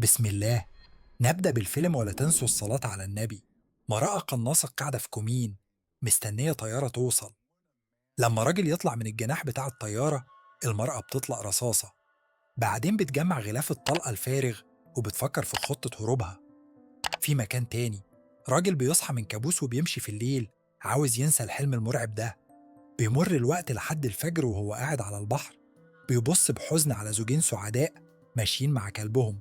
بسم الله. نبدأ بالفيلم ولا تنسوا الصلاة على النبي. مرأة قناصة قاعدة في كمين مستنية طيارة توصل. لما راجل يطلع من الجناح بتاع الطيارة، المرأة بتطلق رصاصة. بعدين بتجمع غلاف الطلقة الفارغ وبتفكر في خطة هروبها. في مكان تاني، راجل بيصحى من كابوس وبيمشي في الليل، عاوز ينسى الحلم المرعب ده. بيمر الوقت لحد الفجر وهو قاعد على البحر، بيبص بحزن على زوجين سعداء ماشيين مع كلبهم.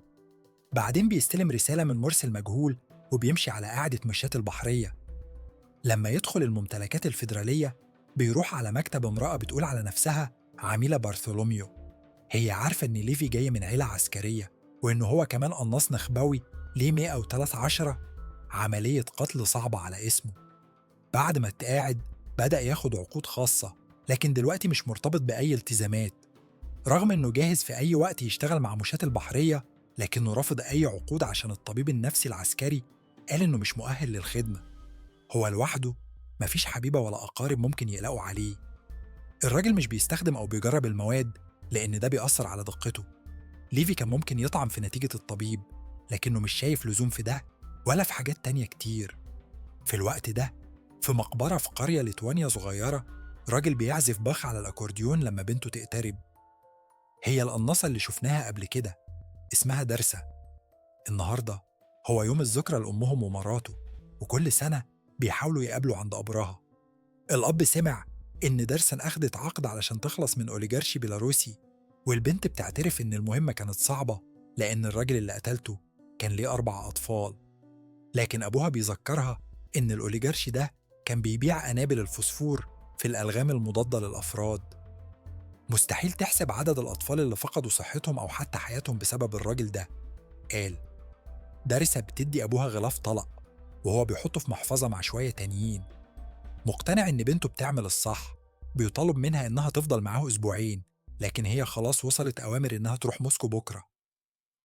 بعدين بيستلم رسالة من مرسل مجهول وبيمشي على قاعدة مشاة البحرية. لما يدخل الممتلكات الفيدرالية، بيروح على مكتب امرأة بتقول على نفسها عميلة بارثولوميو. هي عارفة إن ليفي جاي من عيلة عسكرية، وإنه هو كمان قناص نخبوي ليه 113 عملية قتل صعبة على اسمه. بعد ما اتقاعد، بدأ ياخد عقود خاصة، لكن دلوقتي مش مرتبط بأي التزامات. رغم إنه جاهز في أي وقت يشتغل مع مشاة البحرية، لكنه رفض أي عقود عشان الطبيب النفسي العسكري قال إنه مش مؤهل للخدمة. هو لوحده، مفيش حبيبة ولا أقارب ممكن يقلقوا عليه. الراجل مش بيستخدم أو بيجرب المواد لأن ده بيأثر على دقته. ليفي كان ممكن يطعم في نتيجة الطبيب، لكنه مش شايف لزوم في ده ولا في حاجات تانية كتير. في الوقت ده، في مقبرة في قرية ليتوانيا صغيرة، راجل بيعزف باخ على الأكورديون لما بنته تقترب. هي القناصة اللي شفناها قبل كده، اسمها دارسة. النهاردة هو يوم الذكرى لأمهم ومراته، وكل سنة بيحاولوا يقابلوا عند قبرها. الأب سمع إن دارسن أخدت عقد علشان تخلص من أوليجارشي بيلاروسي، والبنت بتعترف إن المهمة كانت صعبة لأن الراجل اللي قتلته كان ليه 4 أطفال. لكن أبوها بيذكرها إن الأوليجارشي ده كان بيبيع قنابل الفوسفور في الألغام المضادة للأفراد. مستحيل تحسب عدد الأطفال اللي فقدوا صحتهم أو حتى حياتهم بسبب الراجل ده، قال. دارسة بتدي أبوها غلاف طلق، وهو بيحطه في محفظة مع شوية تانيين. مقتنع إن بنته بتعمل الصح، بيطالب منها إنها تفضل معاه أسبوعين، لكن هي خلاص وصلت أوامر إنها تروح موسكو بكرة.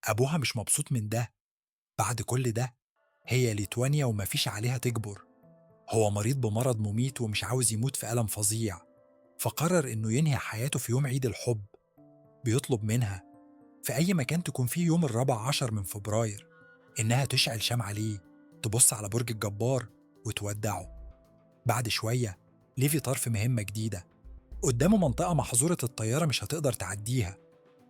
أبوها مش مبسوط من ده. بعد كل ده، هي ليتوانيا ومفيش عليها تجبر. هو مريض بمرض مميت ومش عاوز يموت في ألم فظيع، فقرر إنه ينهي حياته في يوم عيد الحب. بيطلب منها في أي مكان تكون فيه يوم 14 من فبراير إنها تشعل شمعة ليه، تبص على برج الجبار وتودعه. بعد شوية، ليفي طار في مهمة جديدة. قدامه منطقة محظورة الطيارة مش هتقدر تعديها.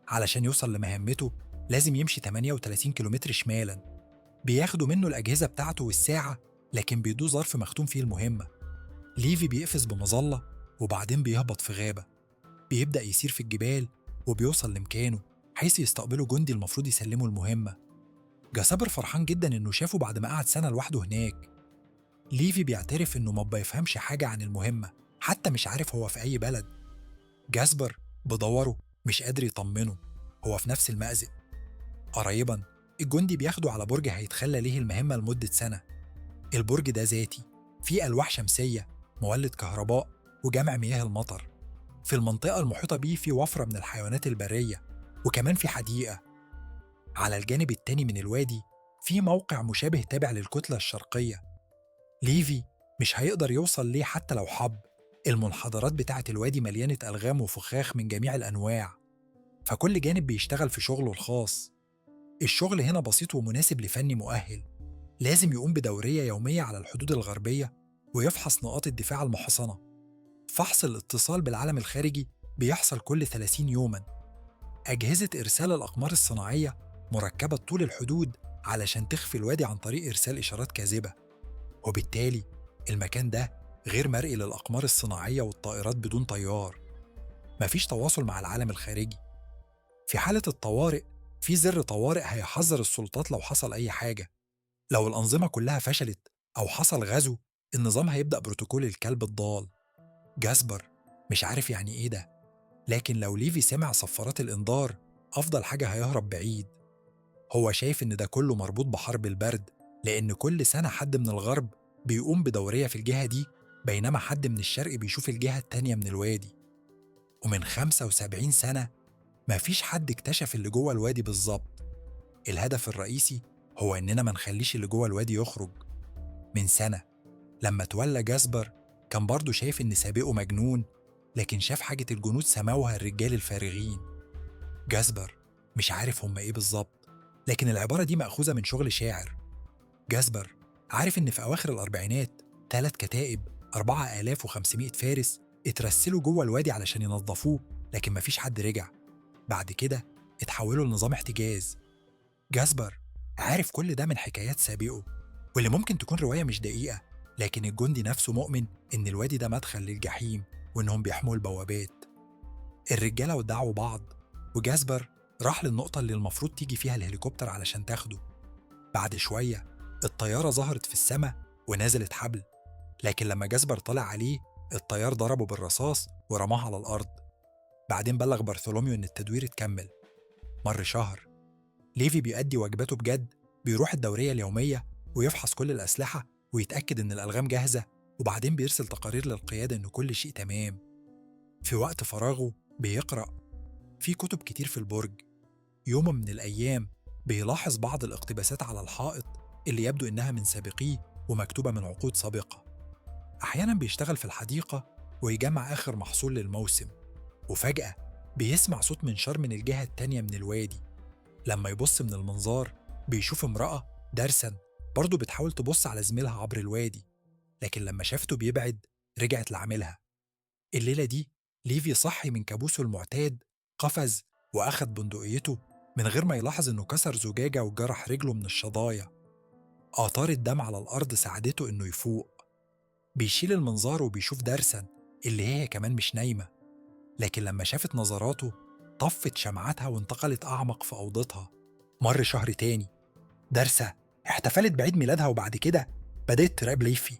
علشان يوصل لمهمته، لازم يمشي 38 كيلومتر شمالا. بياخدوا منه الأجهزة بتاعته والساعة، لكن بيدوه ظرف مختوم فيه المهمة. ليفي بيقفز بمظلة، وبعدين بيهبط في غابة. بيبدأ يسير في الجبال، وبيوصل لمكانه حيث يستقبله جندي المفروض يسلمه المهمة. جاسبر فرحان جدا إنه شافه بعد ما قعد سنة لوحده هناك. ليفي بيعترف إنه ما بيفهمش حاجة عن المهمة، حتى مش عارف هو في أي بلد. جاسبر بدوره مش قادر يطمنه، هو في نفس المأزق. قريبا، الجندي بياخده على برج هيتخلى ليه المهمة لمدة سنة. البرج ده ذاتي، فيه ألواح شمسية، مولد كهرباء، وجمع مياه المطر. في المنطقة المحيطة بيه في وفرة من الحيوانات البرية، وكمان في حديقة. على الجانب التاني من الوادي، في موقع مشابه تابع للكتلة الشرقية. ليفي مش هيقدر يوصل ليه حتى لو حب. المنحدرات بتاعة الوادي مليانة ألغام وفخاخ من جميع الأنواع، فكل جانب بيشتغل في شغله الخاص. الشغل هنا بسيط ومناسب لفني مؤهل. لازم يقوم بدورية يومية على الحدود الغربية، ويفحص نقاط الدفاع المحصنة. فحص الاتصال بالعالم الخارجي بيحصل كل 30 يوماً. أجهزة إرسال الأقمار الصناعية مركبة طول الحدود علشان تخفي الوادي عن طريق إرسال إشارات كاذبة، وبالتالي المكان ده غير مرئي للأقمار الصناعية والطائرات بدون طيار. مفيش تواصل مع العالم الخارجي. في حالة الطوارئ، في زر طوارئ هيحذر السلطات لو حصل أي حاجة. لو الأنظمة كلها فشلت أو حصل غزو، النظام هيبدأ بروتوكول الكلب الضال. جاسبر مش عارف يعني إيه ده، لكن لو ليفي سمع صفارات الإنذار، أفضل حاجة هيهرب بعيد. هو شايف إن ده كله مربوط بحرب البرد، لأن كل سنة حد من الغرب بيقوم بدورية في الجهة دي، بينما حد من الشرق بيشوف الجهة التانية من الوادي. ومن 75 سنة مفيش حد اكتشف اللي جوه الوادي بالظبط. الهدف الرئيسي هو إننا ما نخليش اللي جوه الوادي يخرج. من سنة لما تولى جاسبر، كان برضه شايف إن سابقه مجنون، لكن شاف حاجة الجنود سموها الرجال الفارغين. جاسبر مش عارف هم إيه بالظبط، لكن العبارة دي مأخوذة من شغل شاعر. جاسبر عارف إن في أواخر الأربعينات 3 كتائب 4500 فارس اترسلوا جوه الوادي علشان ينظفوه، لكن مفيش حد رجع. بعد كده اتحولوا لنظام احتجاز. جاسبر عارف كل ده من حكايات سابقه، واللي ممكن تكون رواية مش دقيقة، لكن الجندي نفسه مؤمن إن الوادي ده مدخل للجحيم وإنهم بيحموا البوابات. الرجالة ودعوا بعض، وجاسبر راح للنقطة اللي المفروض تيجي فيها الهليكوبتر علشان تاخده. بعد شوية الطيارة ظهرت في السماء ونزلت حبل، لكن لما جاسبر طلع عليه الطيار ضربه بالرصاص ورماه على الأرض. بعدين بلغ برثولوميو إن التدوير اتكمل. مر شهر. ليفي بيأدي واجباته بجد، بيروح الدورية اليومية ويفحص كل الأسلحة ويتأكد إن الألغام جاهزة، وبعدين بيرسل تقارير للقيادة إن كل شيء تمام. في وقت فراغه بيقرأ في كتب كتير في البرج. يوم من الأيام بيلاحظ بعض الاقتباسات على الحائط اللي يبدو إنها من سابقيه ومكتوبة من عقود سابقة. أحيانا بيشتغل في الحديقة ويجمع آخر محصول للموسم، وفجأة بيسمع صوت منشار من الجهة التانية من الوادي. لما يبص من المنظار بيشوف امرأة دارسن برضه بتحاول تبص على زميلها عبر الوادي، لكن لما شافته بيبعد رجعت لعملها. الليلة دي ليفي صحي من كابوسه المعتاد، قفز وأخد بندقيته من غير ما يلاحظ إنه كسر زجاجة وجرح رجله من الشظايا. آثار الدم على الأرض ساعدته إنه يفوق. بيشيل المنظار وبيشوف دارسن اللي هي كمان مش نايمة، لكن لما شافت نظراته طفت شمعتها وانتقلت أعمق في أوضتها. مر شهر تاني. دارسة احتفلت بعيد ميلادها وبعد كده بدأت تراقب ليفي.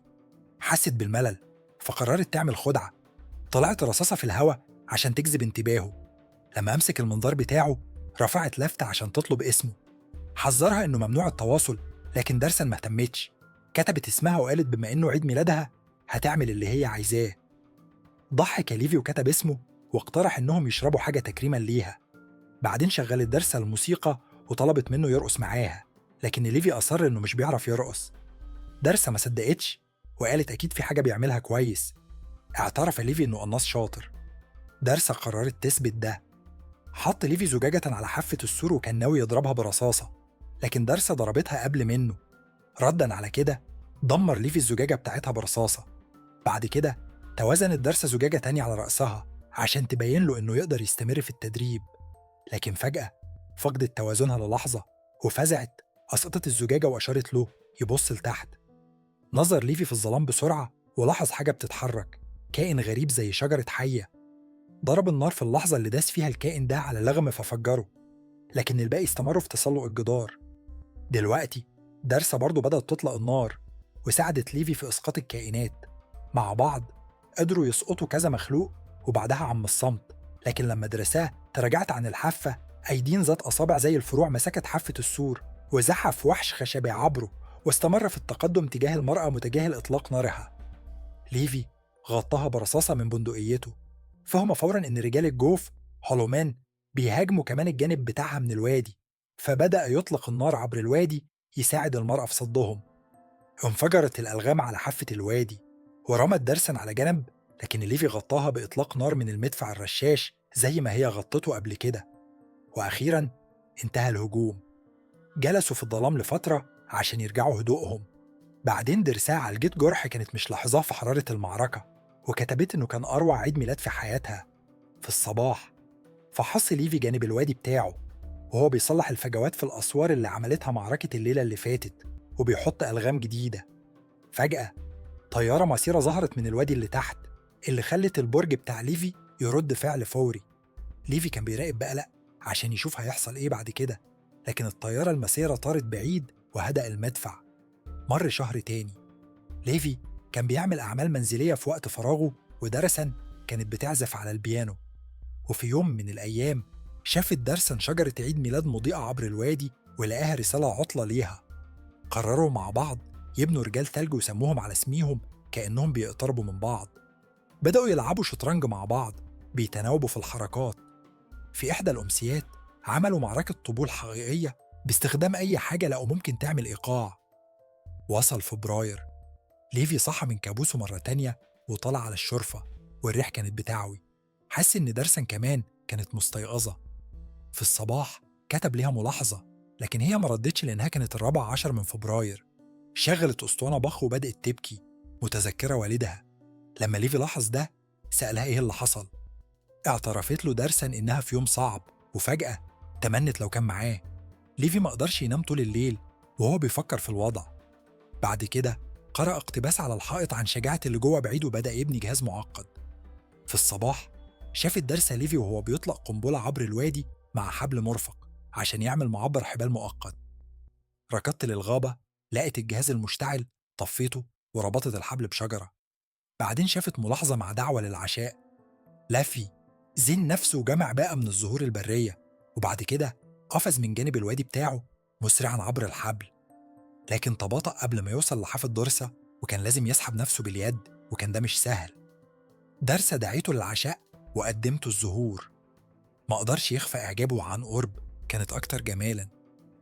حست بالملل فقررت تعمل خدعة. طلعت رصاصة في الهوا عشان تجذب انتباهه. لما أمسك المنظار بتاعه رفعت لفتة عشان تطلب اسمه. حذرها إنه ممنوع التواصل، لكن دارسن ما اهتمتش. كتبت اسمها وقالت بما إنه عيد ميلادها هتعمل اللي هي عايزاه. ضحك ليفي وكتب اسمه واقترح إنهم يشربوا حاجة تكريما ليها. بعدين شغلت دارسة الموسيقى وطلبت منه يرقص معاها، لكن ليفي أصر إنه مش بيعرف يرقص. دارسة ما صدقتش وقالت أكيد في حاجة بيعملها كويس. اعترف ليفي إنه قناص شاطر. دارسة قررت تثبت ده. حط ليفي زجاجة على حافة السور وكان ناوي يضربها برصاصة، لكن دارسة ضربتها قبل منه. ردًا على كده دمر ليفي الزجاجة بتاعتها برصاصة. بعد كده توازنت دارسة زجاجة تانية على رأسها عشان تبين له إنه يقدر يستمر في التدريب، لكن فجأة فقدت توازنها للحظة وفزعت. أسقطت الزجاجة وأشارت له يبص لتحت. نظر ليفي في الظلام بسرعة ولاحظ حاجة بتتحرك، كائن غريب زي شجرة حية. ضرب النار في اللحظة اللي داس فيها الكائن ده على لغم ففجره، لكن الباقي استمروا في تسلق الجدار. دلوقتي دارسة برضه بدأت تطلق النار وساعدت ليفي في إسقاط الكائنات. مع بعض قدروا يسقطوا كذا مخلوق وبعدها عم الصمت، لكن لما درساه تراجعت عن الحافة. أيدين ذات أصابع زي الفروع مسكت حافة السور وزحف وحش خشبي عبره واستمر في التقدم تجاه المرأة متجاهل إطلاق نارها. ليفي غطاها برصاصة من بندقيته. فهم فورا إن رجال الجوف هولومان بيهاجموا كمان الجانب بتاعها من الوادي، فبدأ يطلق النار عبر الوادي يساعد المرأة في صدهم. انفجرت الألغام على حافة الوادي ورمت دارسن على جنب، لكن ليفي غطاها بإطلاق نار من المدفع الرشاش زي ما هي غطته قبل كده. وأخيرا انتهى الهجوم. جلسوا في الظلام لفترة عشان يرجعوا هدوءهم. بعدين درساه عالجت جرح كانت مش لاحظاه في حرارة المعركة، وكتبت إنه كان أروع عيد ميلاد في حياتها. في الصباح فحص ليفي جانب الوادي بتاعه وهو بيصلح الفجوات في الأسوار اللي عملتها معركة الليلة اللي فاتت وبيحط ألغام جديدة. فجأة طيارة مسيرة ظهرت من الوادي اللي تحت، اللي خلت البرج بتاع ليفي يرد فعل فوري. ليفي كان بيراقب بقلق عشان يشوف هيحصل إيه بعد كده، لكن الطيارة المسيرة طارت بعيد وهدأ المدفع. مر شهر تاني. ليفي كان بيعمل أعمال منزلية في وقت فراغه، ودارسن كانت بتعزف على البيانو. وفي يوم من الأيام شافت دارسن شجرة عيد ميلاد مضيئة عبر الوادي ولقاها رسالة عطلة ليها. قرروا مع بعض يبنوا رجال ثلج وسموهم على اسميهم كأنهم بيقتربوا من بعض. بدأوا يلعبوا شطرنج مع بعض بيتناوبوا في الحركات. في إحدى الأمسيات عملوا معركة طبول حقيقية باستخدام أي حاجة لقوا ممكن تعمل إيقاع. وصل فبراير. ليفي صحى من كابوسه مرة تانية وطلع على الشرفة والريح كانت بتعوي. حس إن دارسن كمان كانت مستيقظة. في الصباح كتب ليها ملاحظة: لكن هي ما ردتش لأنها كانت 14 من فبراير. شغلت أسطوانة بخ وبدأت تبكي متذكرة والدها. لما ليفي لاحظ ده سألها إيه اللي حصل. اعترفت له درسا إنها في يوم صعب، وفجأة تمنت لو كان معاه. ليفي ما قدرش ينام طول الليل وهو بيفكر في الوضع. بعد كده قرأ اقتباس على الحائط عن شجاعة اللي جوه بعيد وبدأ يبني جهاز معقد. في الصباح شافت درسة ليفي وهو بيطلق قنبلة عبر الوادي مع حبل مرفق عشان يعمل معبر حبال مؤقت. ركضت للغابة، لقت الجهاز المشتعل، طفيته وربطت الحبل بشجرة. بعدين شافت ملاحظة مع دعوة للعشاء. لافي زين نفسه وجمع باقة من الزهور البرية، وبعد كده قفز من جانب الوادي بتاعه مسرعا عبر الحبل. لكن تباطأ قبل ما يوصل لحافة دورسة، وكان لازم يسحب نفسه باليد، وكان ده مش سهل. دارسة دعيته للعشاء وقدمته الزهور. ما قدرش يخفى إعجابه عن قرب، كانت أكتر جمالا.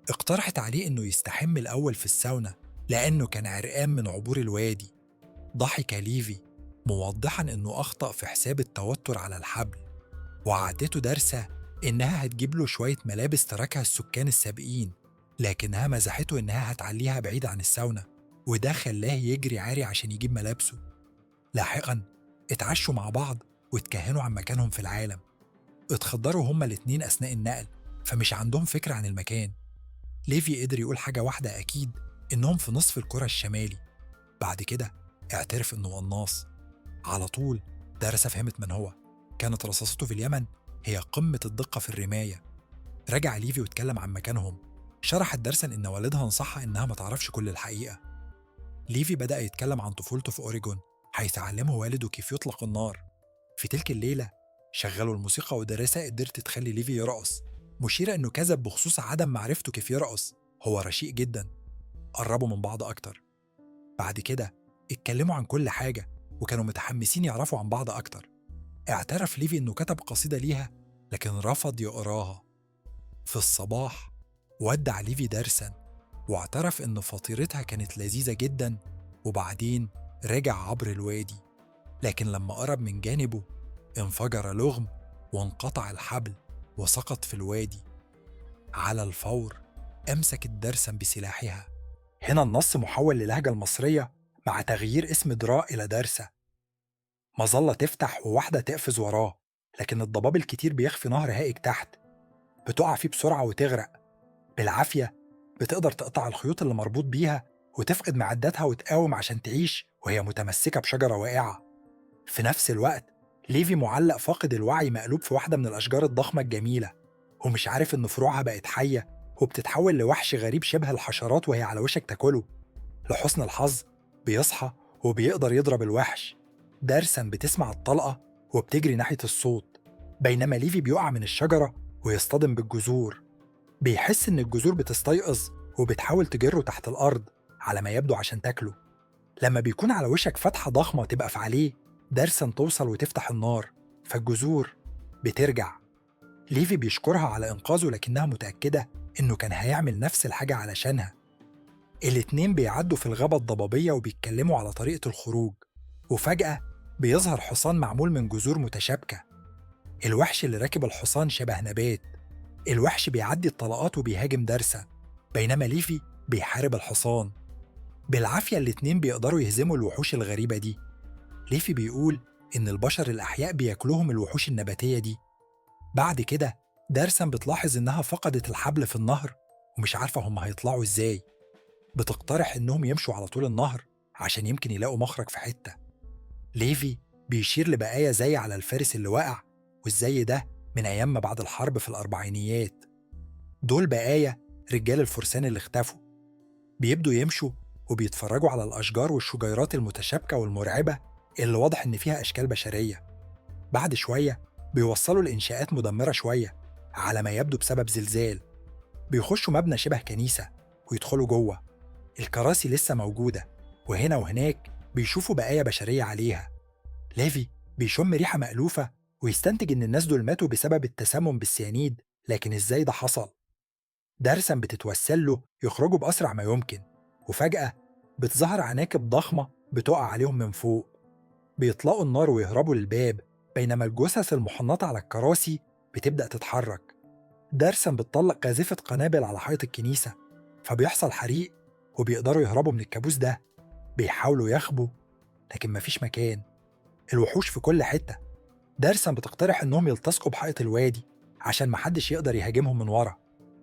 اقترحت عليه إنه يستحم الأول في الساونا لأنه كان عرقان من عبور الوادي. ضحك ليفي موضحا إنه أخطأ في حساب التوتر على الحبل، وعدته دارسة إنها هتجيب له شوية ملابس تركها السكان السابقين، لكنها مزحته إنها هتعليها بعيد عن الساونا، وده خلاه يجري عاري عشان يجيب ملابسه. لاحقا اتعشوا مع بعض واتكهنوا عن مكانهم في العالم. اتخدروا هما الاتنين أثناء النقل، فمش عندهم فكرة عن المكان. ليفي قدر يقول حاجة واحدة أكيد، إنهم في نصف الكرة الشمالي. بعد كده اعترف إنه قناص. على طول دارسة فهمت من هو. كانت رصاصته في اليمن هي قمة الدقة في الرماية. رجع ليفي واتكلم عن مكانهم. شرحت درسا إن والدها نصحها إنها ما تعرفش كل الحقيقة. ليفي بدأ يتكلم عن طفولته في أوريجون، حيث علمه والده كيف يطلق النار. في تلك الليلة شغلوا الموسيقى ودارسة قدرت تخلي ليفي يرقص، مشيرة إنه كذب بخصوص عدم معرفته كيف يرقص. هو رشيق جدا. قربوا من بعض أكتر. بعد كده اتكلموا عن كل حاجة وكانوا متحمسين يعرفوا عن بعض أكتر. اعترف ليفي إنه كتب قصيدة ليها لكن رفض يقراها. في الصباح ودع ليفي درسا واعترف إن فطيرتها كانت لذيذة جدا، وبعدين رجع عبر الوادي. لكن لما قرب من جانبه انفجر لغم وانقطع الحبل وسقط في الوادي. على الفور أمسكت درسا بسلاحها. هنا النص محول للهجة المصرية مع تغيير اسم دراء إلى درسة. مظلة تفتح وواحدة تقفز وراه، لكن الضباب الكتير بيخفي نهر هائج تحت. بتقع فيه بسرعة وتغرق. بالعافية بتقدر تقطع الخيوط اللي مربوط بيها وتفقد معداتها وتقاوم عشان تعيش وهي متمسكة بشجرة واقعة. في نفس الوقت ليفي معلق فاقد الوعي مقلوب في واحدة من الأشجار الضخمة الجميلة، ومش عارف إن فروعها بقت حية وبتتحول لوحش غريب شبه الحشرات وهي على وشك تاكله. لحسن الحظ بيصحى وبيقدر يضرب الوحش. دارسا بتسمع الطلقة وبتجري ناحية الصوت، بينما ليفي بيقع من الشجرة ويصطدم بالجذور. بيحس إن الجذور بتستيقظ وبتحاول تجره تحت الأرض على ما يبدو عشان تاكله. لما بيكون على وشك فتحة ضخمة تبقى في عليه، دارسا توصل وتفتح النار، فالجذور بترجع. ليفي بيشكرها على إنقاذه لكنها متأكدة إنه كان هيعمل نفس الحاجة علشانها. الاتنين بيعدوا في الغابة الضبابية وبيتكلموا على طريقة الخروج، وفجأة بيظهر حصان معمول من جذور متشابكة. الوحش اللي راكب الحصان شبه نبات. الوحش بيعدي الطلقات وبيهاجم دارسة، بينما ليفي بيحارب الحصان. بالعافية الاتنين بيقدروا يهزموا الوحوش الغريبة دي. ليفي بيقول إن البشر الأحياء بياكلوهم الوحوش النباتية دي. بعد كده دارسا بتلاحظ إنها فقدت الحبل في النهر ومش عارفة هم هيطلعوا إزاي. بتقترح إنهم يمشوا على طول النهر عشان يمكن يلاقوا مخرج في حتة. ليفي بيشير لبقايا زي على الفارس اللي وقع، والزي ده من أيام ما بعد الحرب في الأربعينيات. دول بقايا رجال الفرسان اللي اختفوا. بيبدوا يمشوا وبيتفرجوا على الأشجار والشجيرات المتشابكة والمرعبة اللي واضح إن فيها أشكال بشرية. بعد شوية بيوصلوا لإنشاءات مدمرة شوية على ما يبدو بسبب زلزال. بيخشوا مبنى شبه كنيسة ويدخلوا جوه. الكراسي لسه موجودة، وهنا وهناك بيشوفوا بقايا بشرية عليها. ليفي بيشم ريحة مألوفة ويستنتج إن الناس دول ماتوا بسبب التسمم بالسيانيد، لكن إزاي ده حصل؟ دارسا بتتوسل له يخرجوا بأسرع ما يمكن، وفجأة بتظهر عناكب ضخمة بتقع عليهم من فوق. بيطلقوا النار ويهربوا للباب، بينما الجثث المحنطة على الكراسي بتبدأ تتحرك. دارسن بتطلق قاذفة قنابل على حيط الكنيسة، فبيحصل حريق وبيقدروا يهربوا من الكابوس ده. بيحاولوا يخبوا لكن مفيش مكان، الوحوش في كل حتة. دارسن بتقترح إنهم يلتصقوا بحائط الوادي عشان محدش يقدر يهاجمهم من ورا.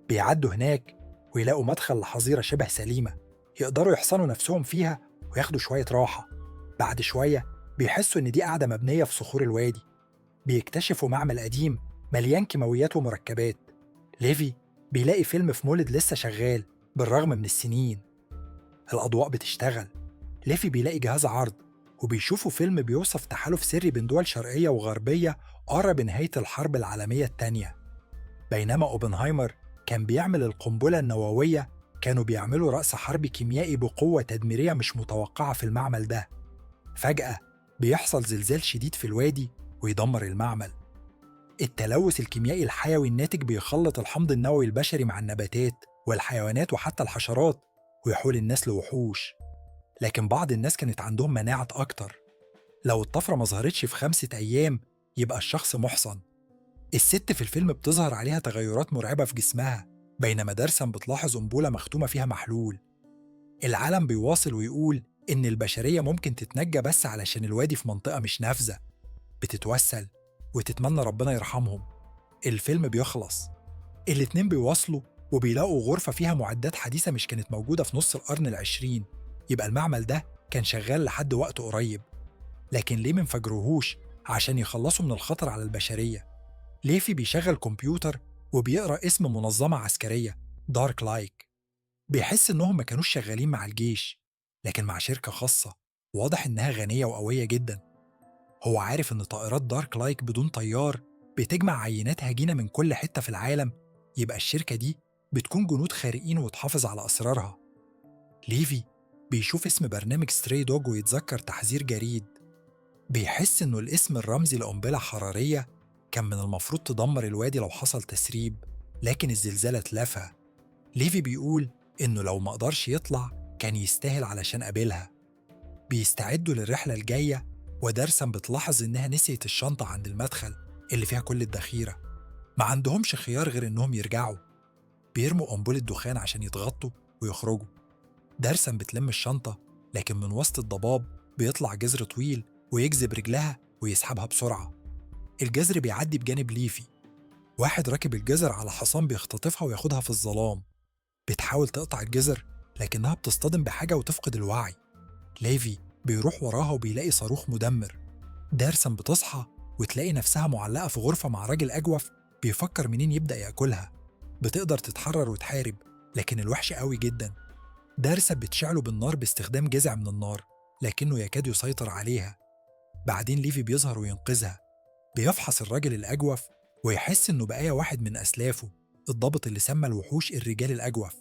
بيعدوا هناك ويلاقوا مدخل لحظيرة شبه سليمة يقدروا يحصنوا نفسهم فيها وياخدوا شوية راحة. بعد شوية بيحسوا إن دي قاعدة مبنية في صخور الوادي. بيكتشفوا معمل قديم مليان كيماويات ومركبات. ليفي بيلاقي فيلم في مولد لسه شغال بالرغم من السنين. الأضواء بتشتغل. ليفي بيلاقي جهاز عرض وبيشوفوا فيلم بيوصف تحالف سري بين دول شرقية وغربية قرب نهاية الحرب العالمية التانية. بينما أوبنهايمر كان بيعمل القنبلة النووية، كانوا بيعملوا رأس حرب كيميائي بقوة تدميرية مش متوقعة في المعمل ده. فجأة بيحصل زلزال شديد في الوادي ويدمر المعمل. التلوث الكيميائي الحيوي الناتج بيخلط الحمض النووي البشري مع النباتات والحيوانات وحتى الحشرات ويحول الناس لوحوش. لكن بعض الناس كانت عندهم مناعة أكتر. لو الطفرة ما ظهرتش في 5 أيام يبقى الشخص محصن. الست في الفيلم بتظهر عليها تغيرات مرعبة في جسمها، بينما دارسن بتلاحظ قنبلة مختومة فيها محلول. العالم بيواصل ويقول إن البشرية ممكن تتنجى بس علشان الوادي في منطقة مش نافذة. بتتوسل وتتمنى ربنا يرحمهم. الفيلم بيخلص، الاتنين بيواصلوا وبيلاقوا غرفة فيها معدات حديثة مش كانت موجودة في نص القرن العشرين. يبقى المعمل ده كان شغال لحد وقت قريب. لكن ليه منفجروهوش عشان يخلصوا من الخطر على البشرية؟ ليفي بيشغل كمبيوتر وبيقرأ اسم منظمة عسكرية، دارك لايك. بيحس إنهم ما كانوش شغالين مع الجيش لكن مع شركة خاصة واضح إنها غنية وقوية جدا. هو عارف إن طائرات دارك لايك بدون طيار بتجمع عينات هجينة من كل حتة في العالم. يبقى الشركة دي بتكون جنود خارقين وتحافظ على أسرارها. ليفي بيشوف اسم برنامج ستري دوج ويتذكر تحذير جريد. بيحس إنه الاسم الرمزي لقنبلة حرارية كان من المفروض تدمر الوادي لو حصل تسريب، لكن الزلزال اتلفها. ليفي بيقول إنه لو ما قدرش يطلع كان يستاهل علشان قابلها. بيستعدوا للرحلة الجاية، ودارسن بتلاحظ إنها نسيت الشنطة عند المدخل اللي فيها كل الذخيرة. ما عندهمش خيار غير إنهم يرجعوا. بيرموا قنبلة دخان عشان يتغطوا ويخرجوا. دارسن بتلم الشنطة لكن من وسط الضباب بيطلع جزر طويل ويجذب رجلها ويسحبها بسرعة. الجزر بيعدي بجانب ليفي. واحد راكب الجزر على حصان بيختطفها وياخدها في الظلام. بتحاول تقطع الجزر لكنها بتصطدم بحاجة وتفقد الوعي. ليفي بيروح وراها وبيلاقي صاروخ مدمر. دارسن بتصحى وتلاقي نفسها معلقة في غرفة مع راجل أجوف بيفكر منين يبدأ يأكلها. بتقدر تتحرر وتحارب لكن الوحش قوي جدا. دارسن بتشعله بالنار باستخدام جزع من النار لكنه يكاد يسيطر عليها. بعدين ليفي بيظهر وينقذها. بيفحص الراجل الأجوف ويحس إنه بقايا واحد من أسلافه، الضابط اللي سمى الوحوش الرجال الأجوف.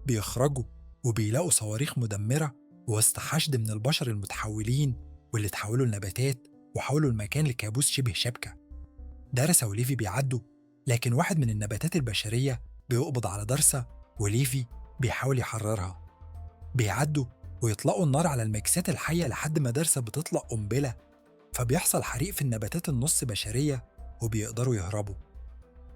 بيخرجوا وبيلاقوا صواريخ مدمرة وسط حشد من البشر المتحولين واللي تحولوا لنباتات وحولوا المكان لكابوس شبه شبكة. دارسا وليفي بيعدوا لكن واحد من النباتات البشرية بيقبض على دارسا وليفي بيحاول يحررها. بيعدوا ويطلقوا النار على المكسات الحية لحد ما دارسا بتطلق قنبلة، فبيحصل حريق في النباتات النص بشرية وبيقدروا يهربوا.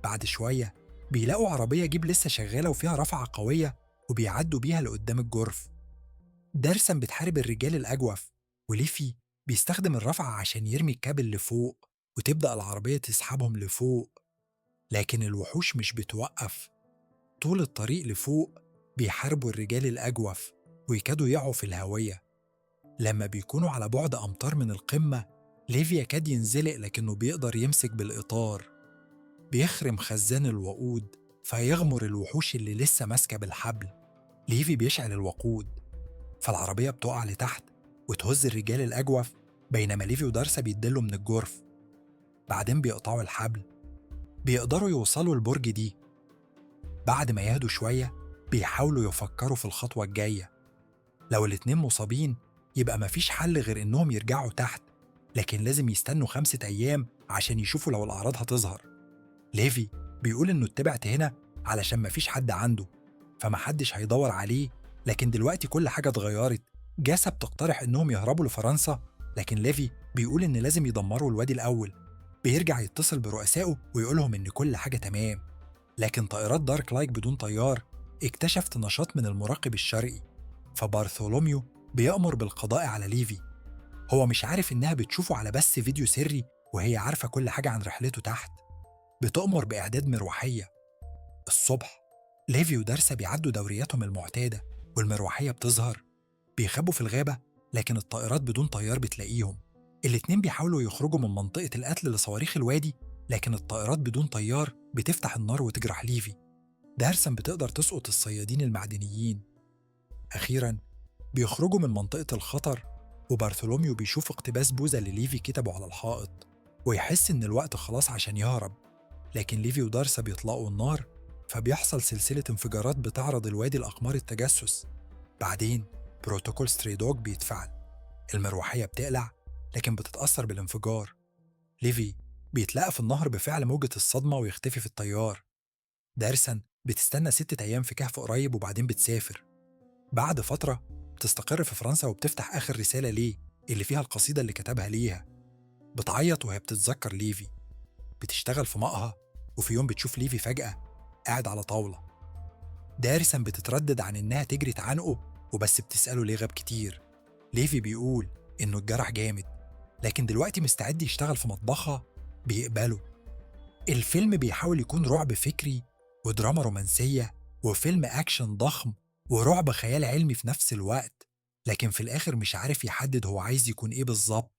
بعد شوية بيلاقوا عربية جيب لسه شغالة وفيها رفعة قوية وبيعدوا بيها لقدام الجرف. دارسن بتحارب الرجال الأجوف وليفي بيستخدم الرفعة عشان يرمي الكابل لفوق وتبدأ العربية تسحبهم لفوق. لكن الوحوش مش بتوقف. طول الطريق لفوق بيحاربوا الرجال الأجوف ويكادوا يقعوا في الهوية. لما بيكونوا على بعد أمتار من القمة ليفي يكاد ينزلق لكنه بيقدر يمسك بالإطار. بيخرم خزان الوقود فيغمر الوحوش اللي لسه ماسكة بالحبل. ليفي بيشعل الوقود فالعربية بتقع لتحت وتهز الرجال الأجوف بينما ليفي ودارسا بيتدلوا من الجرف. بعدين بيقطعوا الحبل. بيقدروا يوصلوا البرج دي. بعد ما يهدوا شوية بيحاولوا يفكروا في الخطوة الجاية. لو الاتنين مصابين يبقى مفيش حل غير إنهم يرجعوا تحت، لكن لازم يستنوا 5 أيام عشان يشوفوا لو الأعراض هتظهر. ليفي بيقول إنه اتبعت هنا علشان مفيش حد عنده فمحدش هيدور عليه، لكن دلوقتي كل حاجة اتغيرت. جاسا بتقترح إنهم يهربوا لفرنسا لكن ليفي بيقول إن لازم يدمروا الوادي الأول. بيرجع يتصل برؤسائه ويقولهم إن كل حاجة تمام. لكن طائرات دارك لايك بدون طيار اكتشفت نشاط من المراقب الشرقي، فبارثولوميو بيأمر بالقضاء على ليفي. هو مش عارف إنها بتشوفه على بث فيديو سري وهي عارفة كل حاجة عن رحلته تحت. بتأمر بإعداد مروحية. الصبح ليفي ودارسا بيعدوا دورياتهم المعتادة والمروحية بتظهر. بيخبوا في الغابة، لكن الطائرات بدون طيار بتلاقيهم. الاتنين بيحاولوا يخرجوا من منطقة القتل لصواريخ الوادي، لكن الطائرات بدون طيار بتفتح النار وتجرح ليفي. دارسا بتقدر تسقط الصيادين المعدنيين. أخيراً بيخرجوا من منطقة الخطر، وبارثولوميو بيشوف اقتباس بوذا اللي ليفي كتبه على الحائط، ويحس إن الوقت خلاص عشان يهرب. لكن ليفي ودارسا بيطلقوا النار، فبيحصل سلسلة انفجارات بتعرض الوادي لأقمار التجسس. بعدين بروتوكول ستري دوج بيتفعل. المروحية بتقلع، لكن بتتأثر بالانفجار. ليفي بيتلقى في النهر بفعل موجة الصدمة ويختفي في التيار. دارسن بتستنى 6 أيام في كهف قريب وبعدين بتسافر. بعد فترة بتستقر في فرنسا وبتفتح آخر رسالة ليه اللي فيها القصيدة اللي كتبها ليها. بتعيط وهي بتتذكر ليفي. بتشتغل في مقهى، وفي يوم بتشوف ليفي فجأة قاعد على طاولة. دارسن بتتردد عن إنها تجري تعانقه، وبس بتسأله ليه غاب كتير. ليفي بيقول إنه اتجرح جامد، لكن دلوقتي مستعد يشتغل في مطبخها. بيقبله. الفيلم بيحاول يكون رعب فكري ودراما رومانسية وفيلم أكشن ضخم ورعب خيال علمي في نفس الوقت، لكن في الآخر مش عارف يحدد هو عايز يكون إيه بالظبط.